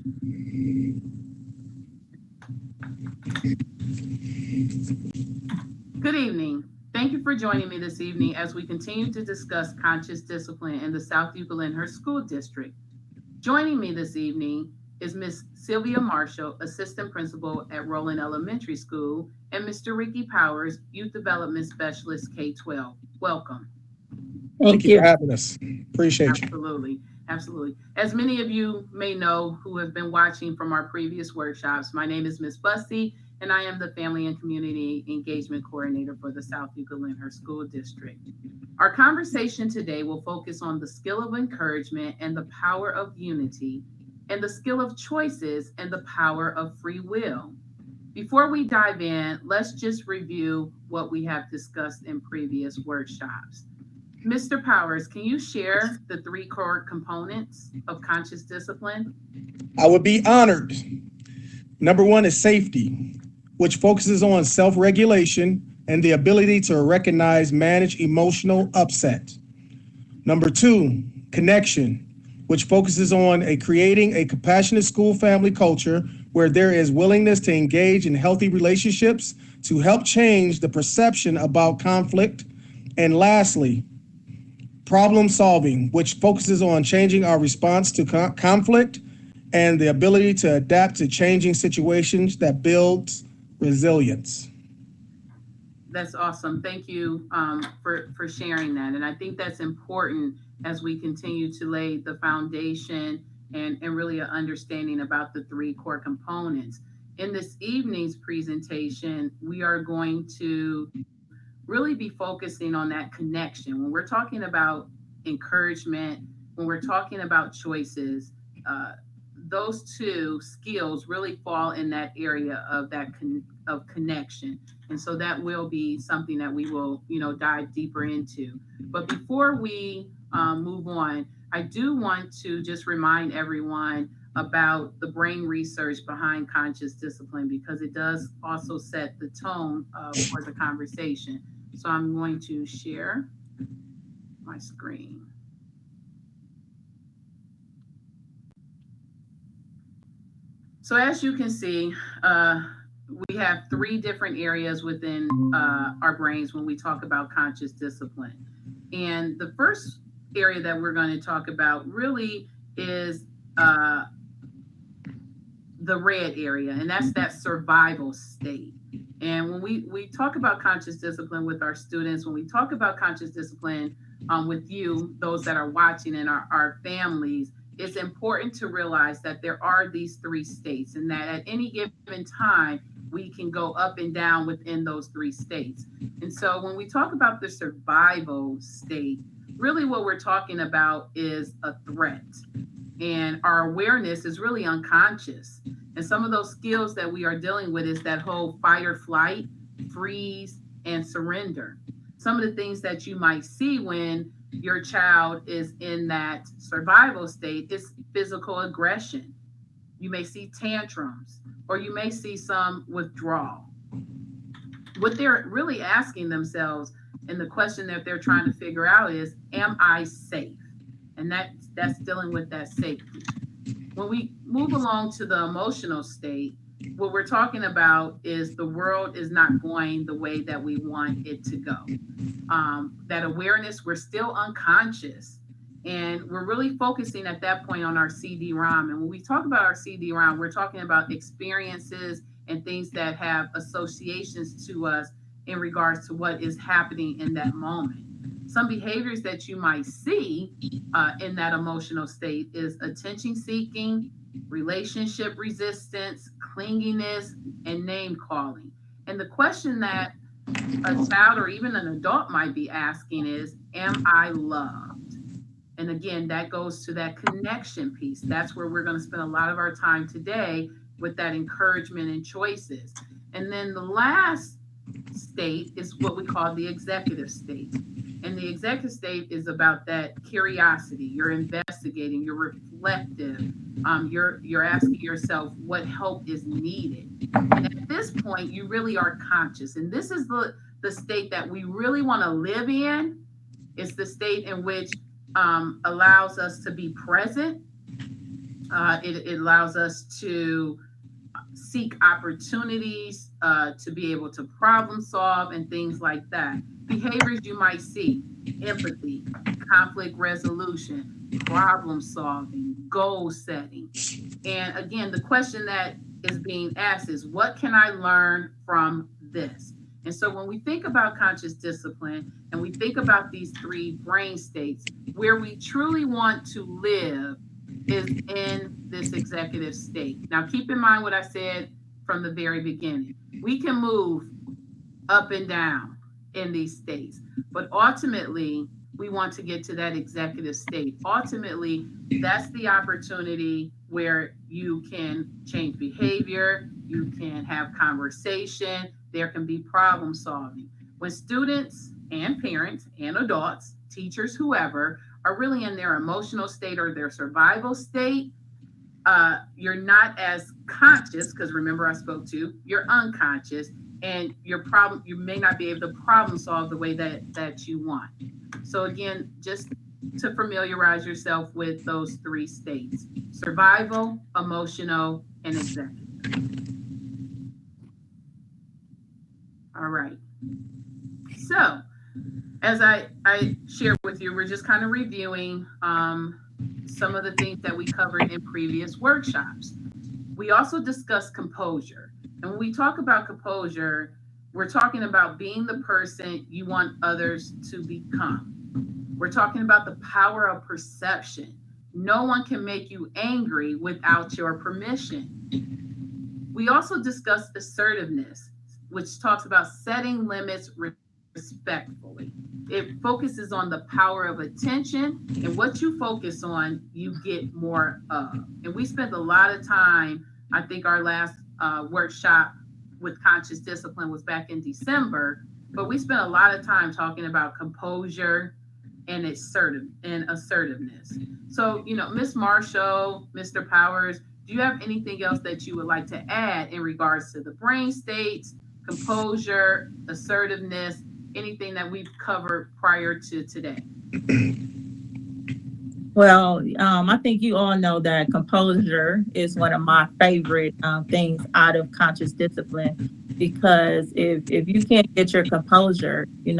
Good evening. Thank you for joining me this evening as we continue to discuss conscious discipline in the South Euclid School District. Joining me this evening is Ms. Sylvia Marshall, Assistant Principal at Roland Elementary School, and Mr. Ricky Powers, Youth Development Specialist K-12. Welcome. Thank you for having us. Appreciate you. Absolutely. Absolutely. As many of you may know who have been watching from our previous workshops, my name is Ms. Bussey, and I am the Family and Community Engagement Coordinator for the South Euclid School District. Our conversation today will focus on the skill of encouragement and the power of unity, and the skill of choices and the power of free will. Before we dive in, let's just review what we have discussed in previous workshops. Mr. Powers, can you share the three core components of conscious discipline? I would be honored. Number one is safety, which focuses on self-regulation and the ability to recognize, manage emotional upset. Number two, connection, which focuses on creating a compassionate school family culture where there is willingness to engage in healthy relationships to help change the perception about conflict. And lastly, problem solving, which focuses on changing our response to conflict and the ability to adapt to changing situations that builds resilience. That's awesome. Thank you for sharing that. And I think that's important as we continue to lay the foundation and really an understanding about the three core components. In this evening's presentation, we are going to really be focusing on that connection. When we're talking about encouragement, when we're talking about choices, those two skills really fall in that area of of connection. And so that will be something that we will, dive deeper into. But before we move on, I do want to just remind everyone about the brain research behind conscious discipline because it does also set the tone for the conversation. So I'm going to share my screen. So as you can see, we have three different areas within our brains when we talk about conscious discipline. And the first area that we're going to talk about really is the red area, and that's that survival state. And when we talk about conscious discipline with our students, when we talk about conscious discipline with you, those that are watching and our families, it's important to realize that there are these three states and that at any given time, we can go up and down within those three states. And so when we talk about the survival state, really what we're talking about is a threat. And our awareness is really unconscious. And some of those skills that we are dealing with is that whole fight or flight, freeze, and surrender. Some of the things that you might see when your child is in that survival state is physical aggression. You may see tantrums, or you may see some withdrawal. What they're really asking themselves, and the question that they're trying to figure out is, am I safe? And that's dealing with that safety. When we move along to the emotional state, what we're talking about is the world is not going the way that we want it to go. That awareness, we're still unconscious. And we're really focusing at that point on our CD-ROM. And when we talk about our CD-ROM, we're talking about experiences and things that have associations to us in regards to what is happening in that moment. Some behaviors that you might see in that emotional state is attention seeking, relationship resistance, clinginess, and name calling. And the question that a child or even an adult might be asking is, am I loved? And again, that goes to that connection piece. That's where we're going to spend a lot of our time today with that encouragement and choices. And then the last state is what we call the executive state. And the executive state is about that curiosity. You're investigating, you're reflective, you're asking yourself what help is needed. And at this point, you really are conscious. And this is the state that we really want to live in. It's the state in which allows us to be present It allows us to seek opportunities to be able to problem solve and things like that. Behaviors you might see: empathy, conflict resolution, problem solving, goal setting. And again, the question that is being asked is, what can I learn from this? And so when we think about conscious discipline and we think about these three brain states, where we truly want to live is in this executive state. Now, keep in mind what I said from the very beginning. We can move up and down in these states, but ultimately, we want to get to that executive state. Ultimately, that's the opportunity where you can change behavior, you can have conversation, there can be problem solving. When students and parents and adults, teachers, whoever, are really in their emotional state or their survival state, you're not as conscious, because remember I spoke to, you're unconscious, and you may not be able to problem solve the way that you want. So again, just to familiarize yourself with those three states: survival, emotional, and executive. All right. So as I shared with you, we're just kind of reviewing some of the things that we covered in previous workshops. We also discussed composure. And when we talk about composure, we're talking about being the person you want others to become. We're talking about the power of perception. No one can make you angry without your permission. We also discussed assertiveness, which talks about setting limits respectfully. It focuses on the power of attention, and what you focus on, you get more of. And we spent a lot of time, I think our last workshop with conscious discipline was back in December, but we spent a lot of time talking about composure and assertiveness. So, Miss Marshall, Mr. Powers, do you have anything else that you would like to add in regards to the brain states, composure, assertiveness, anything that we've covered prior to today? Well, I think you all know that composure is one of my favorite things out of conscious discipline, because if you can't get your composure, you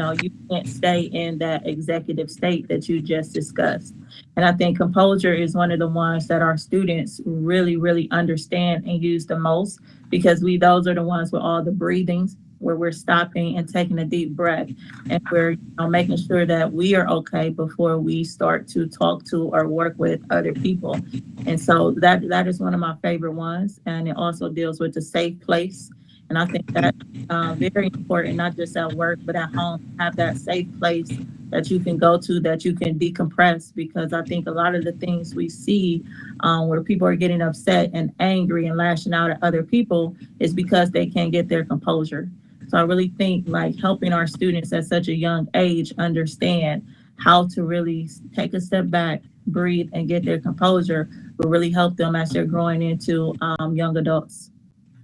can't stay in that executive state that you just discussed. And I think composure is one of the ones that our students really, really understand and use the most, because those are the ones with all the breathings, where we're stopping and taking a deep breath, and we're making sure that we are okay before we start to talk to or work with other people. And so that is one of my favorite ones, and it also deals with the safe place. And I think that's very important, not just at work but at home. Have that safe place that you can go to, that you can decompress, because I think a lot of the things we see where people are getting upset and angry and lashing out at other people is because they can't get their composure. So I really think like helping our students at such a young age understand how to really take a step back, breathe, and get their composure will really help them as they're growing into young adults.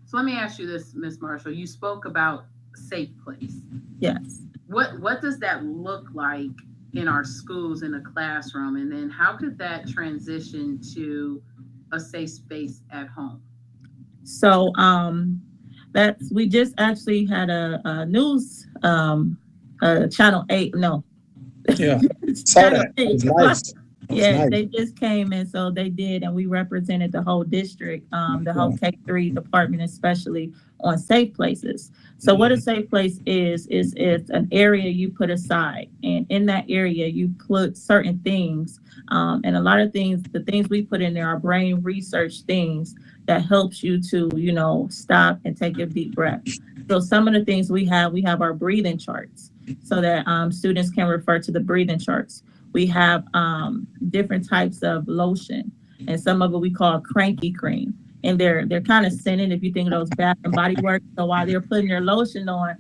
So let me ask you this, Miss Marshall. You spoke about safe place. Yes. What does that look like in our schools in a classroom, and then how could that transition to a safe space at home? So that's we just actually had a news channel 8, no, Yeah, saw channel that. It 8. was nice. It was Yeah, nice. they just came, and so they did, and we represented the whole district, the Yeah. whole K3 department, especially on safe places. So what a safe place is it's an area you put aside, and in that area you put certain things, and a lot of things, the things we put in there are brain research things that helps you to stop and take a deep breath. So some of the things we have our breathing charts, so that students can refer to the breathing charts. We have different types of lotion, and some of it we call cranky cream. And they're kind of scented, if you think of those Bath and Body Works. So while they're putting their lotion on,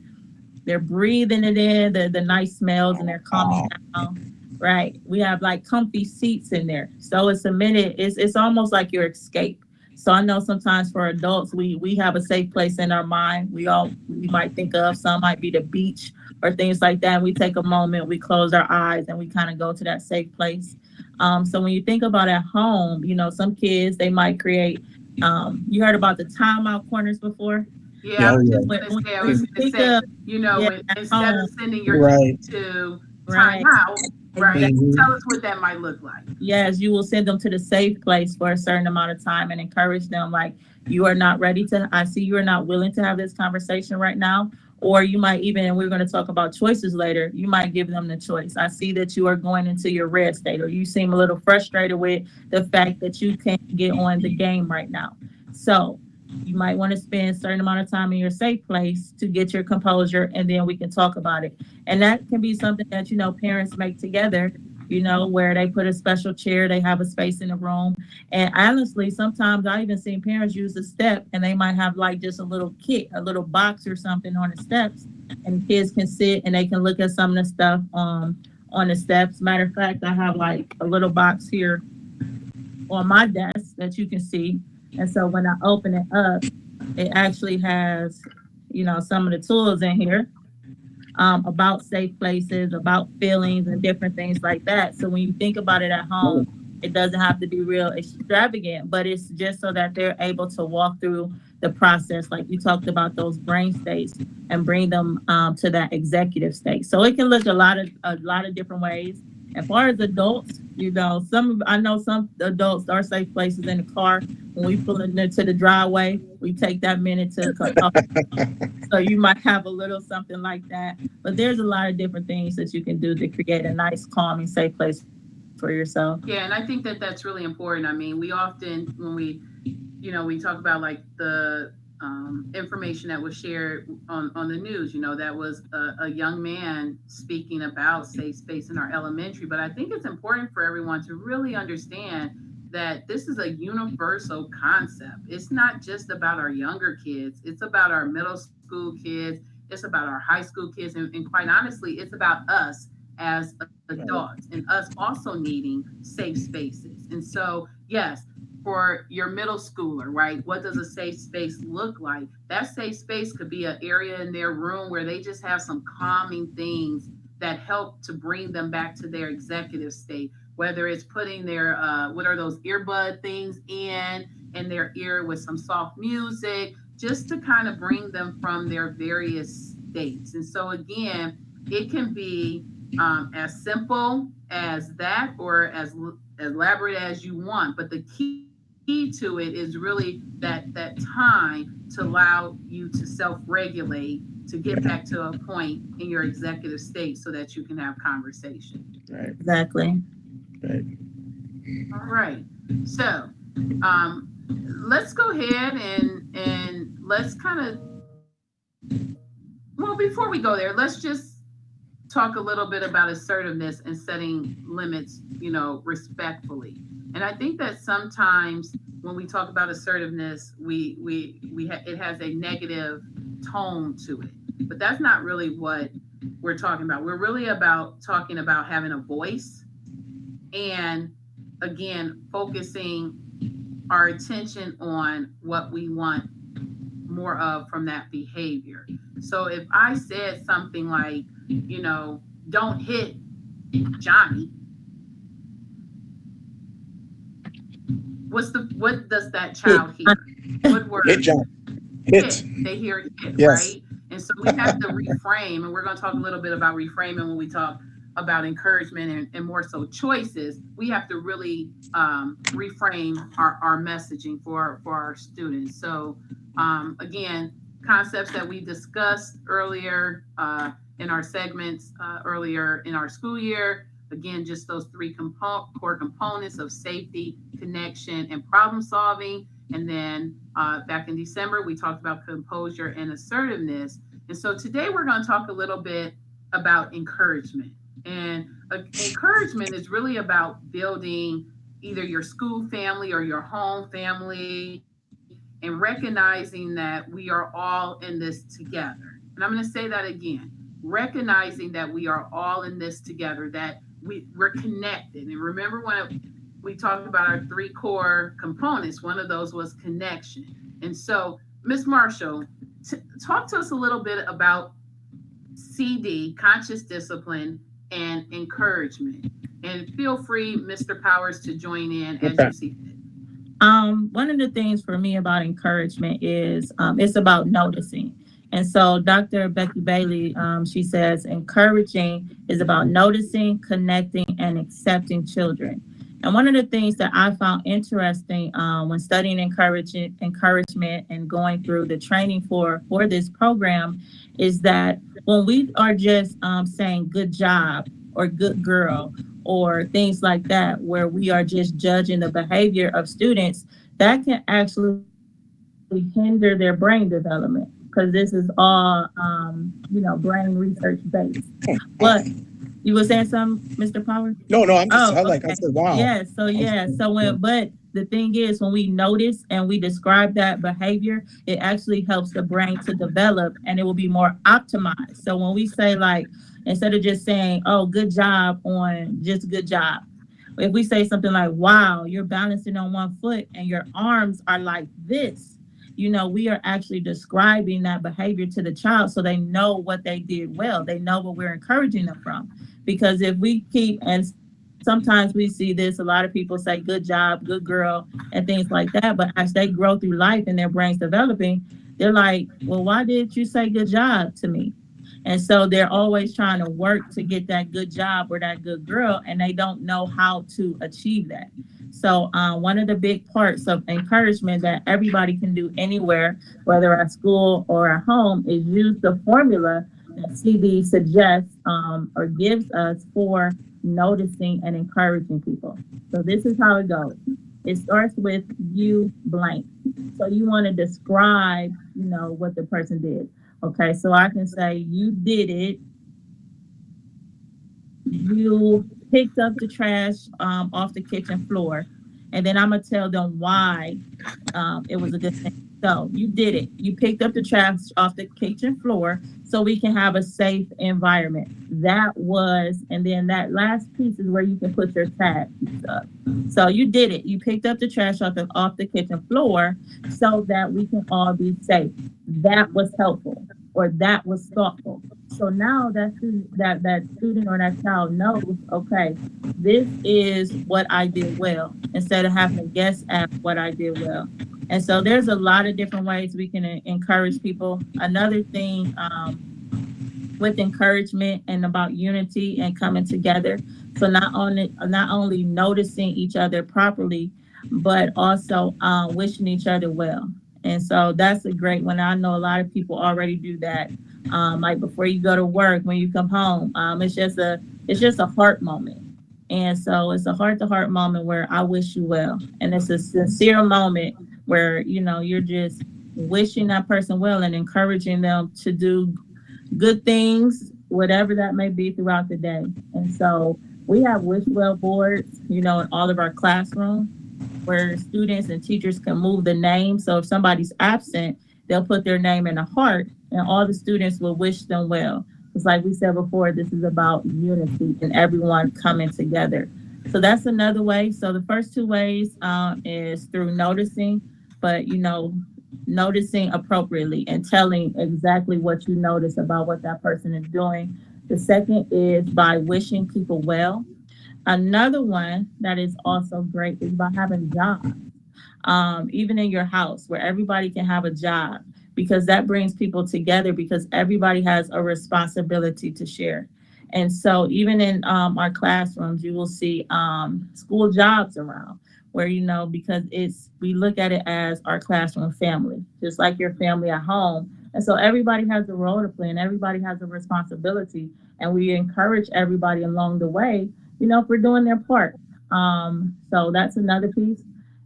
they're breathing it in, the nice smells, and they're calming down. Right. We have like comfy seats in there. So it's a minute, it's almost like your escape. So I know sometimes for adults, we have a safe place in our mind. We might think of, some might be the beach or things like that. We take a moment, we close our eyes, and we kind of go to that safe place. So when you think about at home, some kids, they might create, you heard about the timeout corners before? Yeah, Yeah, I oh was yeah. just When, gonna when, say, I when was you gonna think say, of, yeah, at instead of home, sending your kid Right. to right? timeout, right? Mhm. Tell us what that might look like. Yes, you will send them to the safe place for a certain amount of time and encourage them, like, you are not ready to, I see you are not willing to have this conversation right now. Or you might even, and we're going to talk about choices later, you might give them the choice. I see that you are going into your red state, or you seem a little frustrated with the fact that you can't get on the game right now. So you might want to spend a certain amount of time in your safe place to get your composure, and then we can talk about it. And that can be something that, parents make together, where they put a special chair, they have a space in the room. And honestly, sometimes I even seen parents use a step, and they might have like just a little kit, a little box or something on the steps, and kids can sit and they can look at some of the stuff on the steps. Matter of fact, I have like a little box here on my desk that you can see. And so when I open it up, it actually has, some of the tools in here, about safe places, about feelings, and different things like that. So when you think about it at home, it doesn't have to be real extravagant, but it's just so that they're able to walk through the process, like you talked about those brain states, and bring them to that executive state. So it can look a lot of different ways. As far as adults, I know some adults are safe places in the car. When we pull into the driveway, we take that minute to talk. So you might have a little something like that. But there's a lot of different things that you can do to create a nice, calm, and safe place for yourself. Yeah, and I think that that's really important. I mean, we often, when we talk about like the information that was shared on the news, that was a young man speaking about safe space in our elementary. But I think it's important for everyone to really understand that this is a universal concept. It's not just about our younger kids, it's about our middle school kids, it's about our high school kids, and quite honestly, it's about us as adults and us also needing safe spaces. And so, yes, for your middle schooler, right? What does a safe space look like? That safe space could be an area in their room where they just have some calming things that help to bring them back to their executive state. Whether it's putting their what are those earbud things in their ear with some soft music, just to kind of bring them from their various states. And so again, it can be as simple as that, or as elaborate as you want. But the key to it is really that time to allow you to self-regulate, to get back to a point in your executive state so that you can have conversation. Right. Exactly. Right. All right. So um, let's go ahead and let's kind of, well, before we go there, let's just talk a little bit about assertiveness and setting limits, respectfully. And I think that sometimes when we talk about assertiveness, it has a negative tone to it. But that's not really what we're talking about. We're really about talking about having a voice, and again, focusing our attention on what we want more of from that behavior. So if I said something like, don't hit Johnny, what does that Hit. child hear? What word? Hit, John. Hit. Hit. They hear hit, Yes. right? And so we have to reframe, and we're going to talk a little bit about reframing when we talk about encouragement and more so choices. We have to really reframe our messaging for our students. So again, concepts that we discussed earlier in our segments earlier in our school year. Again, just those three core components of safety, connection, and problem solving. And then back in December, we talked about composure and assertiveness. And so today we're going to talk a little bit about encouragement. And encouragement is really about building either your school family or your home family, and recognizing that we are all in this together. And I'm going to say that again, recognizing that we are all in this together, that we're connected. And remember when we talked about our three core components, one of those was connection. And so, Miss Marshall, talk to us a little bit about CD, conscious discipline, and encouragement. And feel free, Mr. Powers, to join in as Okay. you see fit. One of the things for me about encouragement is it's about noticing. And so Dr. Becky Bailey, she says encouraging is about noticing, connecting, and accepting children. And one of the things that I found interesting when studying encouragement and going through the training for this program is that when we are just saying good job or good girl or things like that, where we are just judging the behavior of students, that can actually hinder their brain development because this is all, brain research based. But you were saying something, Mr. Power? No, no, I'm Oh, just, I like, I okay. said, wow. Yeah. So yeah. So but the thing is, when we notice and we describe that behavior, it actually helps the brain to develop, and it will be more optimized. So when we say like, instead of just saying, "Oh, good job," on just good job, if we say something like, "Wow, you're balancing on one foot and your arms are like this," we are actually describing that behavior to the child so they know what they did well. They know what we're encouraging them from. Because if we keep, and sometimes we see this, a lot of people say good job, good girl, and things like that. But as they grow through life and their brain's developing, they're like, well, why did you say good job to me? And so they're always trying to work to get that good job or that good girl, and they don't know how to achieve that. So, one of the big parts of encouragement that everybody can do anywhere, whether at school or at home, is use the formula that CB suggests or gives us for noticing and encouraging people. So, this is how it goes. It starts with you blank. So, you want to describe, what the person did. Okay, so I can say you did it. You picked up the trash off the kitchen floor, and then I'm gonna tell them why it was a good thing. So you did it. You picked up the trash off the kitchen floor so we can have a safe environment. That was, and then that last piece is where you can put your tag piece up. So you did it. You picked up the trash off the kitchen floor so that we can all be safe. That was helpful, or that was thoughtful. So now that student or that child knows, okay, this is what I did well, instead of having to guess at what I did well. And so there's a lot of different ways we can encourage people. Another thing with encouragement and about unity and coming together. So not only noticing each other properly, but also wishing each other well. And so that's a great one. I know a lot of people already do that. Like before you go to work, when you come home, it's just a heart moment. And so it's a heart to heart moment where I wish you well. And it's a sincere moment where, you're just wishing that person well and encouraging them to do good things, whatever that may be throughout the day. And so we have wish well boards, in all of our classrooms where students and teachers can move the name. So if somebody's absent, they'll put their name in a heart and all the students will wish them well. It's like we said before, this is about unity and everyone coming together. So that's another way. So the first two ways is through noticing, but noticing appropriately and telling exactly what you notice about what that person is doing. The second is by wishing people well. Another one that is also great is by having jobs, even in your house where everybody can have a job, because that brings people together because everybody has a responsibility to share. And so even in our classrooms, you will see school jobs around where, because we look at it as our classroom family, just like your family at home. And so everybody has a role to play and everybody has a responsibility. And we encourage everybody along the way, for doing their part. So that's another piece.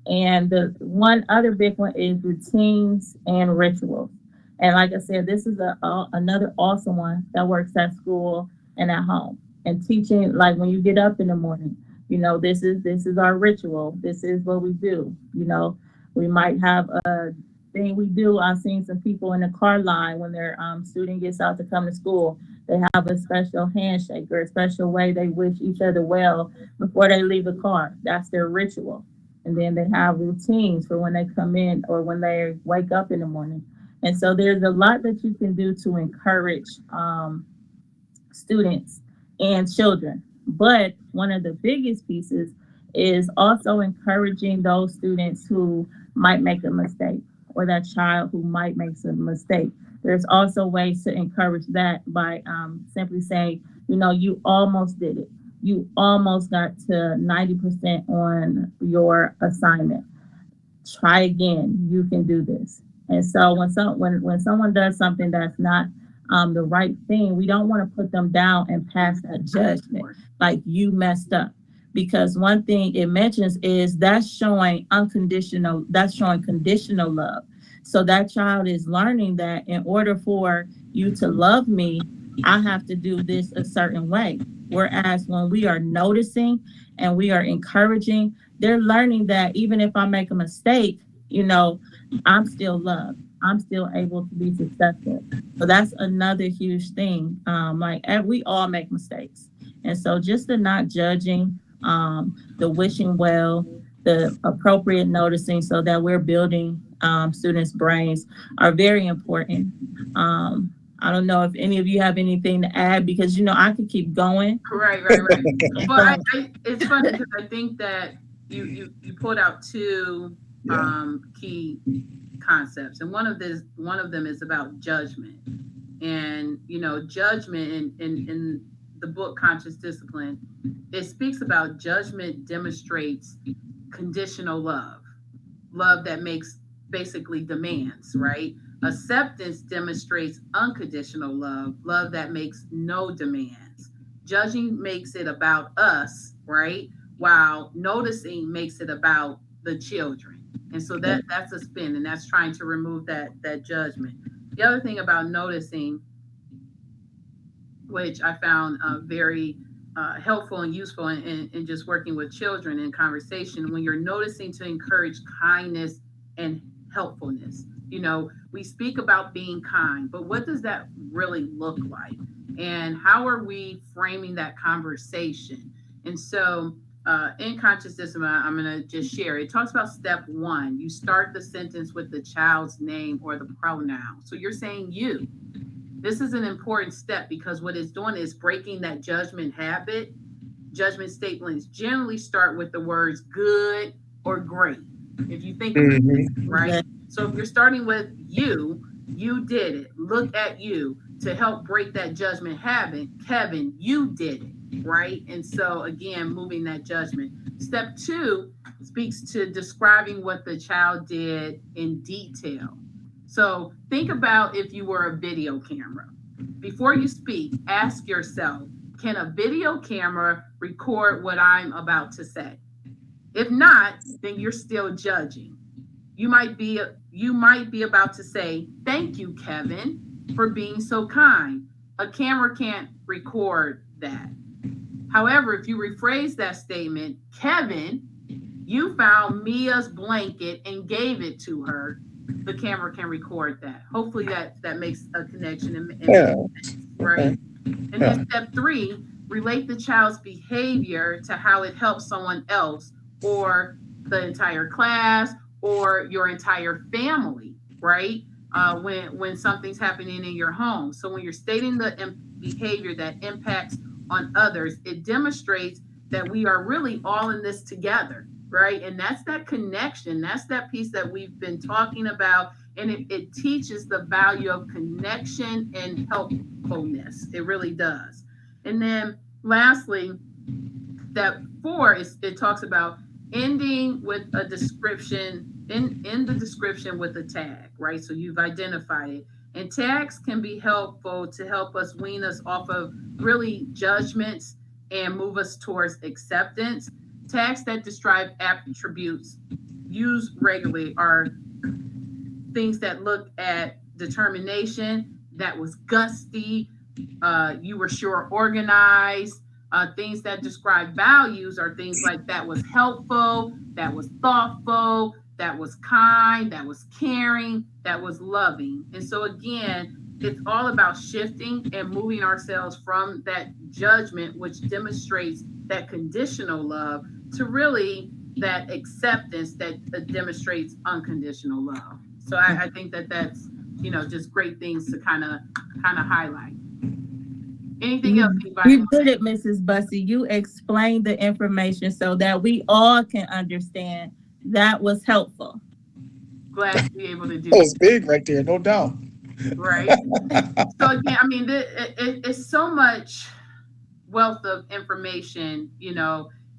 And the one other big one is routines and rituals. And like I said, this is another awesome one that works at school and at home. And teaching, like when you get up in the morning, this is our ritual. This is what we do. We might have a thing we do. I've seen some people in the car line when their student gets out to come to school. They have a special handshake or a special way they wish each other well before they leave the car. That's their ritual. And then they have routines for when they come in or when they wake up in the morning. And so there's a lot that you can do to encourage students and children. But one of the biggest pieces is also encouraging those students who might make a mistake, or that child who might make some mistake. There's also ways to encourage that by simply saying, you almost did it. You almost got to 90% on your assignment. Try again. You can do this. And so when someone does something that's not the right thing, we don't want to put them down and pass that judgment like you messed up. Because one thing it mentions is that's showing conditional love. So that child is learning that in order for you to love me, I have to do this a certain way. Whereas when we are noticing and we are encouraging, they're learning that even if I make a mistake, I'm still loved. I'm still able to be successful. So that's another huge thing. We all make mistakes. And so just the not judging, the wishing well, the appropriate noticing so that we're building students' brains are very important. I don't know if any of you have anything to add because, I could keep going. Right. Well, it's funny because I think that you pulled out two key concepts, and one of them is about judgment. And judgment in the book Conscious Discipline, it speaks about judgment demonstrates conditional love that makes basically demands, right? Acceptance demonstrates unconditional love that makes no demands. Judging makes it about us, right? While noticing makes it about the children. And so that's a spin, and that's trying to remove that judgment. The other thing about noticing, which I found very helpful and useful in just working with children in conversation, when you're noticing to encourage kindness and helpfulness. We speak about being kind, but what does that really look like? And how are we framing that conversation? And so in Conscious Discipline, I'm going to just share. It talks about step one. You start the sentence with the child's name or the pronoun. So you're saying you. This is an important step because what it's doing is breaking that judgment habit. Judgment statements generally start with the words good or great. If you think of it, right? So if you're starting with you did it. Look at you to help break that judgment habit. Kevin, you did it, right? And so again, moving that judgment. Step two speaks to describing what the child did in detail. So think about if you were a video camera. Before you speak, ask yourself, can a video camera record what I'm about to say? If not, then you're still judging. You might be about to say, thank you, Kevin, for being so kind. A camera can't record that. However, if you rephrase that statement, Kevin, you found Mia's blanket and gave it to her, the camera can record that. Hopefully that makes a connection and makes sense, right? And then step three, relate the child's behavior to how it helps someone else or the entire class or your entire family, right? When something's happening in your home. So when you're stating the behavior that impacts on others, it demonstrates that we are really all in this together, right? And that's that connection. That's that piece that we've been talking about. And it teaches the value of connection and helpfulness. It really does. And then lastly, step four it talks about ending with a description, in the description with a tag, right? So you've identified it. And tags can be helpful to help us wean us off of really judgments and move us towards acceptance. Tags that describe attributes used regularly are things that look at determination, that was gusty, you were sure organized. Things that describe values are things like that was helpful, that was thoughtful, that was kind, that was caring, that was loving. And so again, it's all about shifting and moving ourselves from that judgment, which demonstrates that conditional love, to really that acceptance that demonstrates unconditional love. So I think that's just great things to kind of highlight. Anything else You anybody you wants did to it, Mrs. Bussy. You explained the information so that we all can understand. That was helpful. glad to be able to do That was big right there, no doubt. right? So again, I mean, it's so much wealth of information,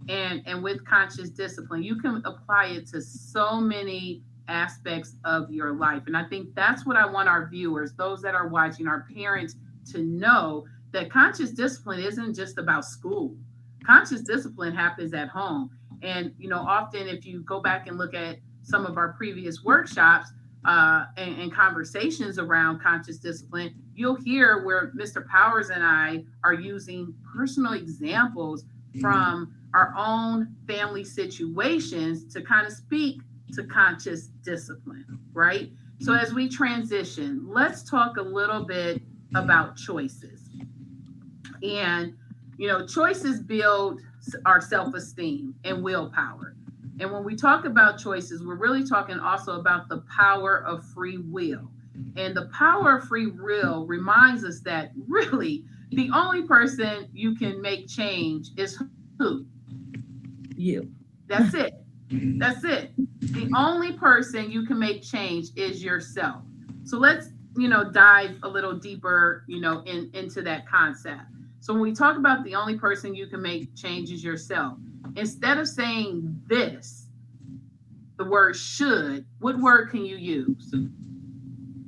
and with conscious discipline, you can apply it to so many aspects of your life. And I think that's what I want our viewers, those that are watching, our parents, to know that conscious discipline isn't just about school. Conscious discipline happens at home. And, often if you go back and look at some of our previous workshops, and conversations around conscious discipline, you'll hear where Mr. Powers and I are using personal examples from our own family situations to kind of speak to conscious discipline, right? So as we transition, let's talk a little bit about choices. And, choices build our self esteem and willpower. And when we talk about choices, we're really talking also about the power of free will. And the power of free will reminds us that really the only person you can make change is who? You. That's it. That's it. The only person you can make change is yourself. So let's, dive a little deeper, into that concept. So when we talk about the only person you can make change is yourself, instead of saying this, the word should, what word can you use?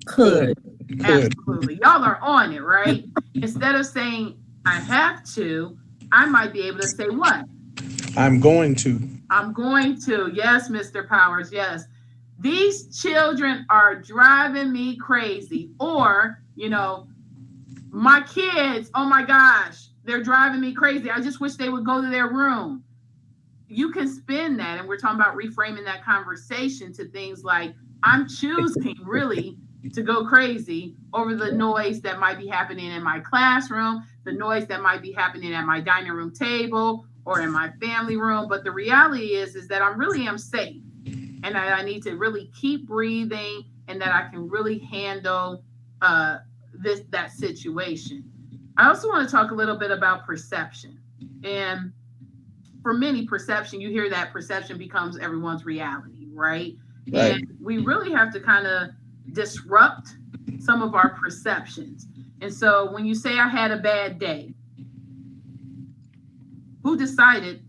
Could. Absolutely. Y'all are on it, right? Instead of saying I have to, I might be able to say what? I'm going to. I'm going to. Yes, Mr. Powers. Yes. These children are driving me crazy. Or, my kids, oh my gosh, they're driving me crazy. I just wish they would go to their room. You can spin that, and we're talking about reframing that conversation to things like, I'm choosing really to go crazy over the noise that might be happening in my classroom, the noise that might be happening at my dining room table or in my family room. But the reality is that I really am safe, and I need to really keep breathing, and that I can really handle that situation. I also want to talk a little bit about perception. And for many, perception, you hear that perception becomes everyone's reality, right? Right. And we really have to kind of disrupt some of our perceptions. And so when you say I had a bad day, who decided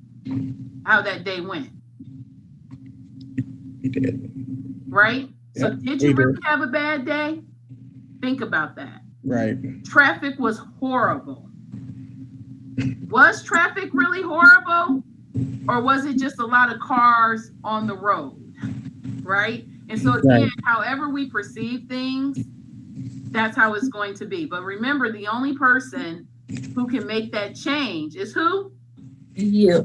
how that day went? You did. Right? So Yep, did we you really did. have a bad day? Think about that. Right. Traffic was horrible. Was traffic really horrible? Or was it just a lot of cars on the road? Right? And so again, Right. however we perceive things, that's how it's going to be. But remember, the only person who can make that change is who? You.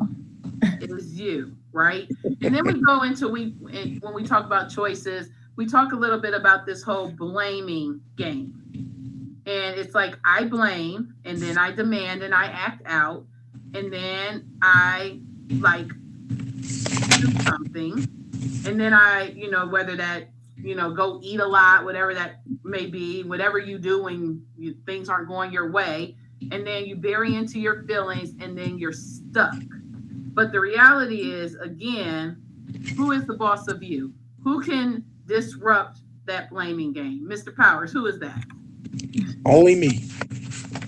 It is you, right? And then we go into when we talk about choices, we talk a little bit about this whole blaming game. And it's like I blame, and then I demand, and I act out, and then I like do something, and then I, whether that, go eat a lot, whatever that may be, whatever you do when things aren't going your way, and then you bury into your feelings, and then you're stuck. But the reality is, again, who is the boss of you? Who can disrupt that blaming game? Mr. Powers, who is that? Only me.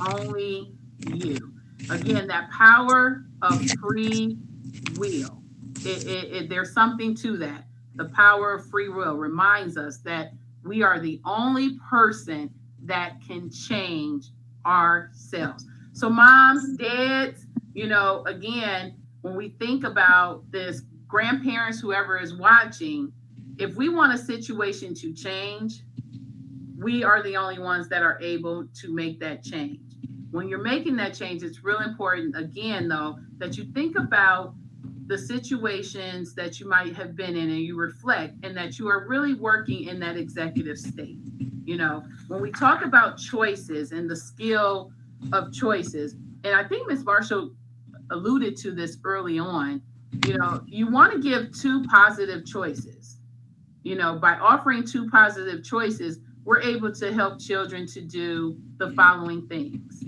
Only you. Again, that power of free will. There's something to that. The power of free will reminds us that we are the only person that can change ourselves. So, moms, dads, again, when we think about this, grandparents, whoever is watching, if we want a situation to change, we are the only ones that are able to make that change. When you're making that change, it's real important, again, though, that you think about the situations that you might have been in and you reflect, and that you are really working in that executive state. When we talk about choices and the skill of choices, and I think Ms. Marshall alluded to this early on, you want to give two positive choices. By offering two positive choices, we're able to help children to do the following things.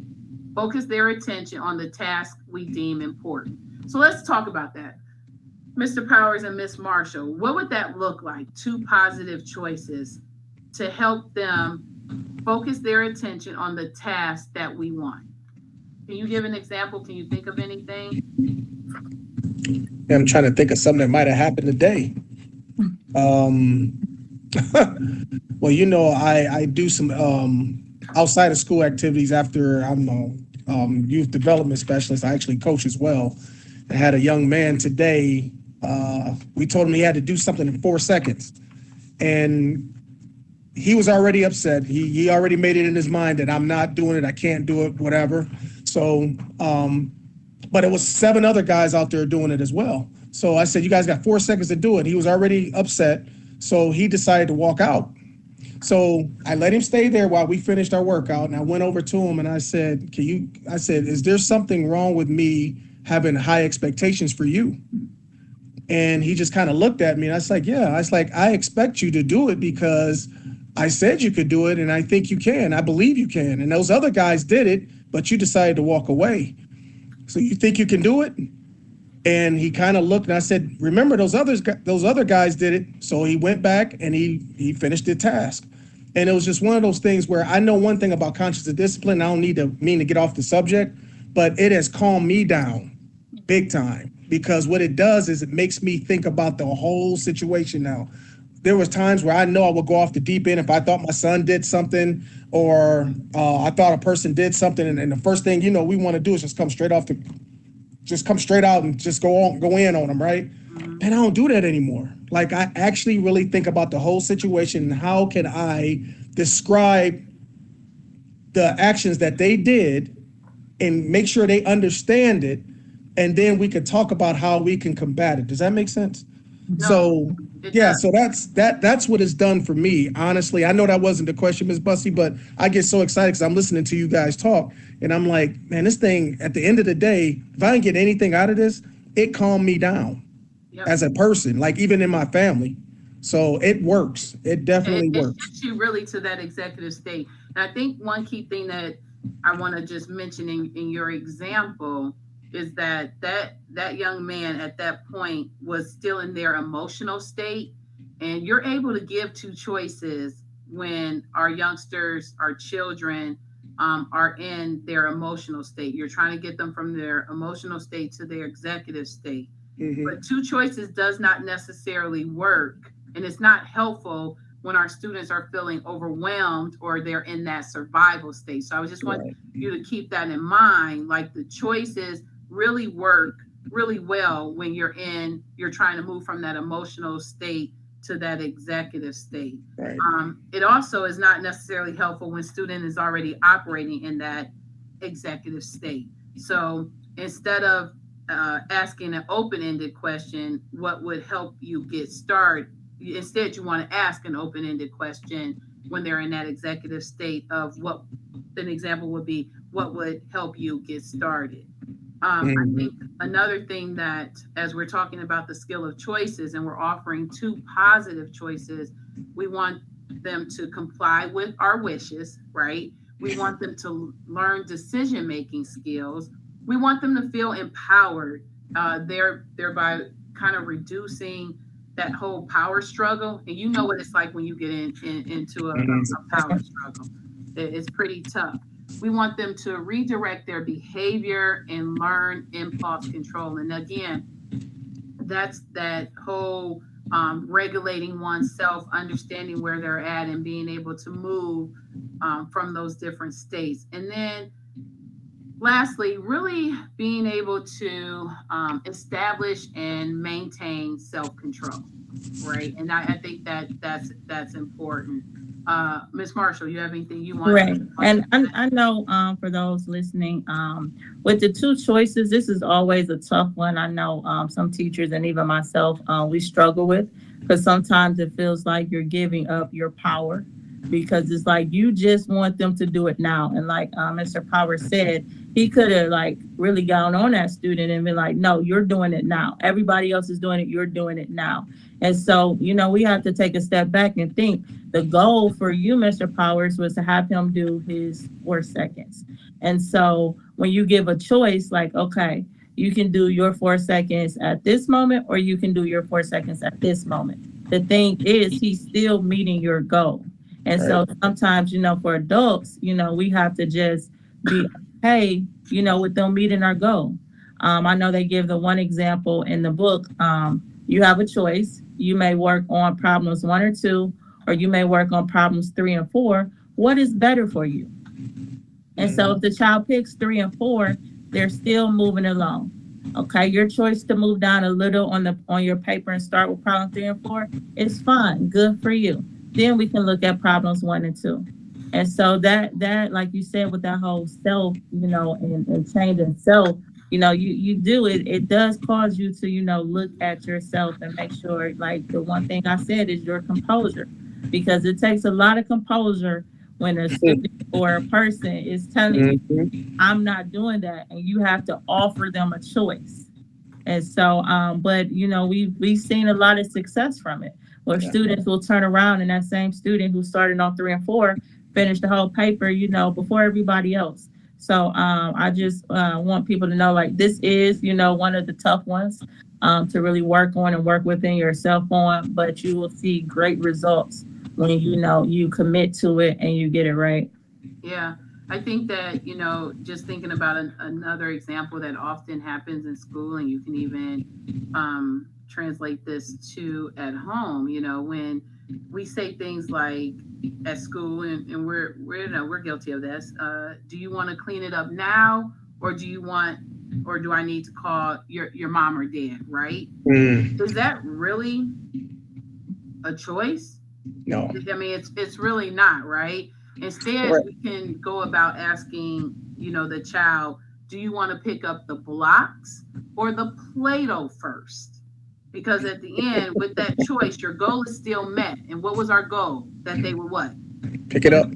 focus their attention on the task we deem important. So let's talk about that. Mr. Powers and Miss Marshall, what would that look like? Two positive choices to help them focus their attention on the task that we want. Can you give an example? Can you think of anything? I'm trying to think of something that might have happened today. Well, I do some outside of school activities after I'm a youth development specialist. I actually coach as well. I had a young man today. We told him he had to do something in 4 seconds. And he was already upset. He already made it in his mind that I'm not doing it. I can't do it, whatever. So, but it was 7 other guys out there doing it as well. So I said, you guys got 4 seconds to do it. He was already upset. So he decided to walk out. So I let him stay there while we finished our workout. And I went over to him and I said, is there something wrong with me having high expectations for you? And he just kind of looked at me and I was like, yeah. I was like, I expect you to do it because I said you could do it and I think you can. I believe you can. And those other guys did it, but you decided to walk away. So you think you can do it? And he kind of looked and I said, remember those other guys did it. So he went back and he finished the task. And it was just one of those things where I know one thing about conscious discipline. I don't mean to get off the subject, but it has calmed me down big time. Because what it does is it makes me think about the whole situation now. There was times where I know I would go off the deep end if I thought my son did something or I thought a person did something. And the first thing, we want to do is just come straight out and just go in on them, right? And I don't do that anymore. Like I actually really think about the whole situation and how can I describe the actions that they did and make sure they understand it. And then we could talk about how we can combat it. Does that make sense? No, so that's what it's done for me. Honestly, I know that wasn't the question, Ms. Bussey, but I get so excited because I'm listening to you guys talk. And I'm like, man, this thing, at the end of the day, if I didn't get anything out of this, it calmed me down as a person, like even in my family. So it works. It definitely works. It gets you really to that executive state. And I think one key thing that I want to just mention in your example is that young man at that point was still in their emotional state. And you're able to give 2 choices when our youngsters, our children are in their emotional state. You're trying to get them from their emotional state to their executive state. Mm-hmm. But 2 choices does not necessarily work. And it's not helpful when our students are feeling overwhelmed or they're in that survival state. So I just want you to keep that in mind. Like the choices really work really well when you're trying to move from that emotional state to that executive state. Right. It also is not necessarily helpful when student is already operating in that executive state. So instead of asking an open-ended question, what would help you get started? Instead, you want to ask an open-ended question when they're in that executive state of what an example would be, what would help you get started? I think another thing that, as we're talking about the skill of choices and we're offering 2 positive choices, we want them to comply with our wishes, right? We want them to learn decision-making skills. We want them to feel empowered, thereby kind of reducing that whole power struggle. And you know what it's like when you get into a power struggle. It's pretty tough. We want them to redirect their behavior and learn impulse control. And again, that's that whole regulating oneself, understanding where they're at and being able to move from those different states. And then lastly, really being able to establish and maintain self-control, right? And I think that's important. Ms. Marshall, you have anything you want? Right. And I know for those listening, with the 2 choices, this is always a tough one. I know some teachers and even myself, we struggle with, because sometimes it feels like you're giving up your power because it's like you just want them to do it now. And like Mr. Power said, he could have like really gone on that student and been like, no, you're doing it now. Everybody else is doing it. You're doing it now. And so, we have to take a step back and think the goal for you, Mr. Powers, was to have him do his 4 seconds. And so when you give a choice, like, okay, you can do your 4 seconds at this moment, or you can do your 4 seconds at this moment. The thing is, he's still meeting your goal. And Right. so sometimes, for adults, we have to just be okay, with them meeting our goal. I know they give the one example in the book. You have a choice. You may work on problems 1 or 2, or you may work on problems 3 and 4. What is better for you? And so if the child picks 3 and 4, they're still moving along. Okay, your choice to move down a little on your paper and start with problem 3 and 4 is fine. Good for you. Then we can look at problems 1 and 2. And so that like you said, with that whole self, and changing self, you do it. It does cause you to, look at yourself and make sure, like the one thing I said is your composure, because it takes a lot of composure when a student or a person is telling you, I'm not doing that, and you have to offer them a choice. And so, but we've seen a lot of success from it, where students will turn around, and that same student who started on 3 and 4 finished the whole paper, before everybody else. So, I just want people to know, like, this is, one of the tough ones to really work on and work within yourself on, but you will see great results when you commit to it and you get it right. Yeah, I think that, just thinking about another example that often happens in school, and you can even translate this to at home, when we say things like at school, and we're guilty of this. Do you want to clean it up now, or do I need to call your mom or dad, right? Is that really a choice? No. I mean, it's really not, right? Instead, Right. we can go about asking, the child, do you want to pick up the blocks or the Play-Doh first? Because at the end, with that choice, your goal is still met. And what was our goal? That they would what? Pick it up.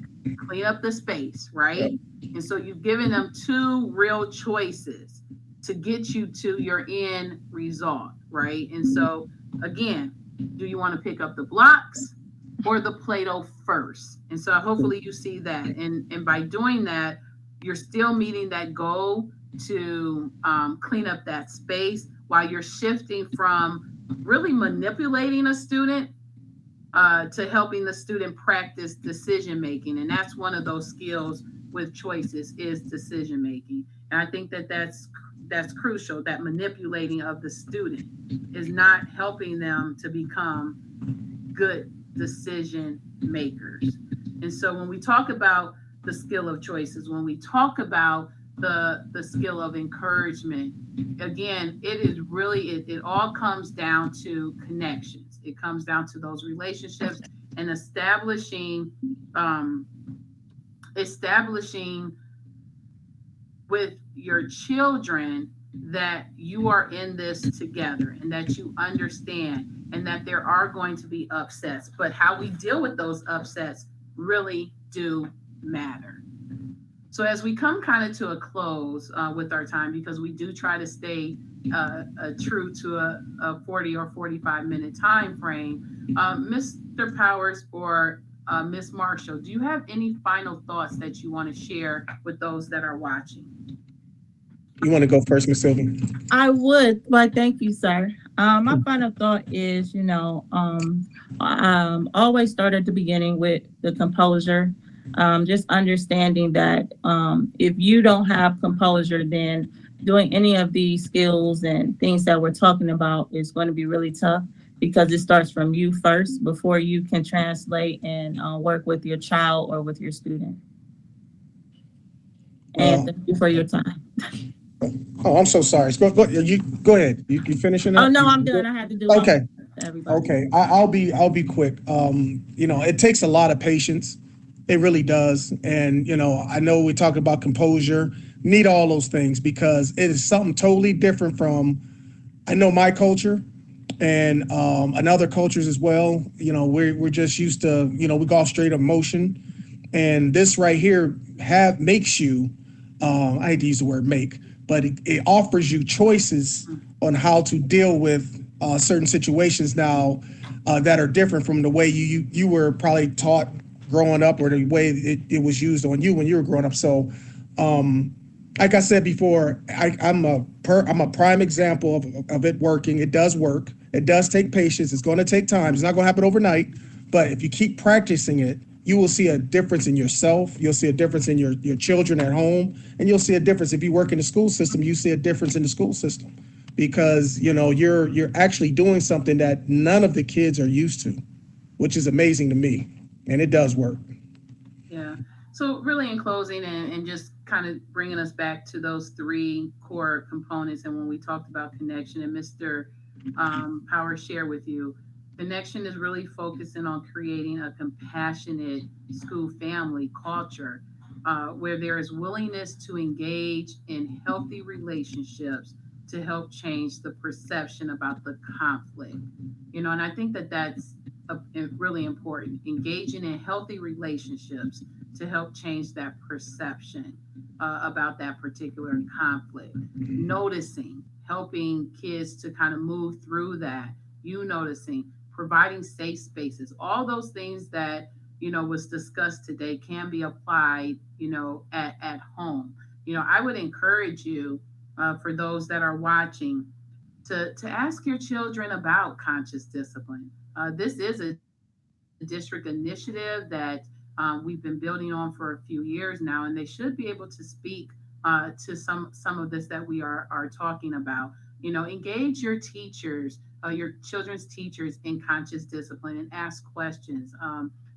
Clean up the space, right? And so you've given them two real choices to get you to your end result, right? And so again, do you want to pick up the blocks or the Play-Doh first? And so hopefully you see that. And by doing that, you're still meeting that goal to clean up that space, while you're shifting from really manipulating a student to helping the student practice decision making. And that's one of those skills with choices, is decision making. And I think that that's crucial. That manipulating of the student is not helping them to become good decision makers. And so when we talk about the skill of choices, when we talk about the skill of encouragement, again, it is really, it all comes down to connections. It comes down to those relationships and establishing with your children that you are in this together, and that you understand, and that there are going to be upsets, but how we deal with those upsets really do matter. So as we come kind of to a close with our time, because we do try to stay true to a 40 or 45-minute time frame, Mr. Powers or Miss Marshall, do you have any final thoughts that you want to share with those that are watching? You want to go first, Miss Sylvie? I would, but thank you, sir. My final thought is, always start at the beginning with the composure. Just understanding that if you don't have composure, then doing any of these skills and things that we're talking about is going to be really tough, because it starts from you first before you can translate and work with your child or with your student. And thank you for your time. Oh, I'm so sorry. You go ahead. You finishing up? Oh no, I'm done. I had to do Okay. Everybody. Okay. I'll be quick. It takes a lot of patience. It really does. And I know we talk about composure, need all those things, because it is something totally different from, I know, my culture and other cultures as well. We're just used to, we go straight emotion, and this right here makes you, I hate to use the word make, but it offers you choices on how to deal with certain situations now that are different from the way you were probably taught growing up, or the way it was used on you when you were growing up. So like I said before, I'm a prime example of it working. It does work. It does take patience. It's going to take time. It's not going to happen overnight. But if you keep practicing it, you will see a difference in yourself. You'll see a difference in your children at home, and you'll see a difference if you work in the school system. You see a difference in the school system because you're actually doing something that none of the kids are used to, which is amazing to me, and it does work. Yeah. So, really, in closing, and just kind of bringing us back to those three core components, and when we talked about connection, and Mr. Power share with you, connection is really focusing on creating a compassionate school family culture where there is willingness to engage in healthy relationships to help change the perception about the conflict. And I think that that's really important. Engaging in healthy relationships to help change that perception about that particular conflict. Noticing, helping kids to kind of move through that. You noticing, providing safe spaces. All those things that was discussed today can be applied, at home. I would encourage you, for those that are watching, to ask your children about conscious discipline. This is a district initiative that we've been building on for a few years now, and they should be able to speak to some of this that we are talking about. Engage your teachers, your children's teachers, in conscious discipline and ask questions,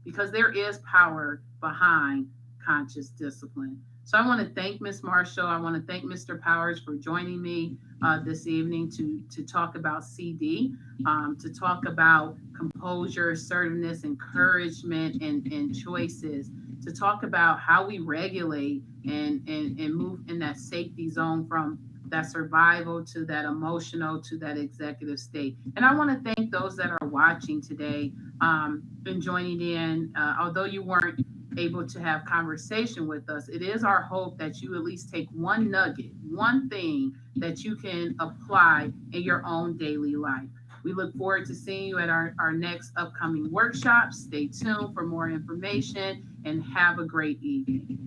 because there is power behind conscious discipline. So I want to thank Miss Marshall. I want to thank Mr. Powers for joining me this evening to talk about CD, to talk about composure, assertiveness, encouragement, and choices, to talk about how we regulate and move in that safety zone from that survival to that emotional to that executive state. And I want to thank those that are watching today and joining in. Although you weren't able to have conversation with us, it is our hope that you at least take one nugget, one thing that you can apply in your own daily life. We look forward to seeing you at our next upcoming workshops. Stay tuned for more information and have a great evening.